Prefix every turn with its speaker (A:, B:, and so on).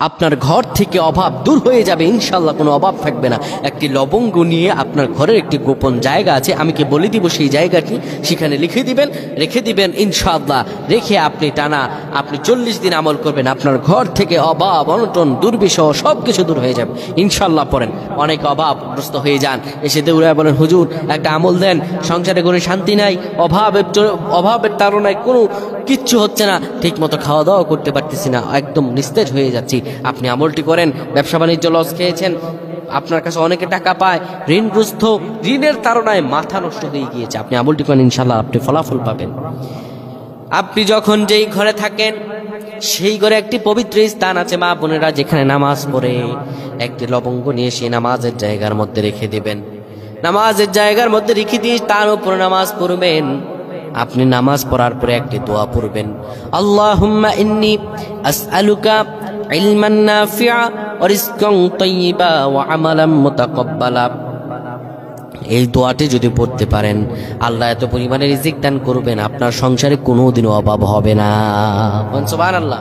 A: আপনার ঘর থেকে অভাব দূর হয়ে যাবে ইনশাআল্লাহ, কোনো অভাব থাকবে না। একটি লবঙ্গ নিয়ে আপনার ঘরের একটি গোপন জায়গা আছে, আমি কি বলে দিব সেই জায়গাটি, সেখানে রেখে দিবেন ইনশাআল্লাহ। রেখে আপনি টানা 40 দিন আমল করবেন, আপনার ঘর থেকে অভাব অনটন দুর্বিষহ সব কিছু দূর হয়ে যাবে ইনশাআল্লাহ। পড়েন, অনেক অভাবগ্রস্ত হয়ে যান, এসে দৌড়ে বলেন হুজুর একটা আমল দেন, সংসারে কোনো শান্তি নাই, অভাবের তাড়নায় কোনো কিচ্ছু হচ্ছে না, ঠিক মতো খাওয়া দাওয়া করতে পারতেছি না, একদম নিস্তেজ হয়ে যাচ্ছি। আপনি আমলটি করেন, ব্যবসা বাণিজ্য লস খেয়েছেন, আপনার কাছে অনেকে টাকা পায়, ঋণগ্রস্ত, ঋণের তাড়নায় মাথা নষ্ট হয়ে গিয়েছে, আপনি আমলটি করেন ইনশাআল্লাহ আপনি ফলাফল পাবেন। আপনি যখন যেই ঘরে থাকেন সেই ঘরে একটি পবিত্র স্থান আছে মা বোনেরা, যেখানে নামাজ পড়ে একটি লবঙ্গ নিয়ে সেই নামাজের জায়গার মধ্যে রেখে দেবেন, নামাজের জায়গার মধ্যে রেখে দিয়ে তার উপর নামাজ পড়বেন। আপনি নামাজ পড়ার পরে একটি দোয়া পড়বেন, আল্লাহুম্মা ইন্নী আসআলুকা ইলমান নাফিআ ওয়া রিজকান তাইয়্যিবা ওয়া আমালান মুতাকাব্বালা। এই দোয়াটি যদি পড়তে পারেন আল্লাহ এত পরিমাণে রিজিক দান করবেন, আপনার সংসারে কোনোদিনও অভাব হবে না। সুবহানাল্লাহ।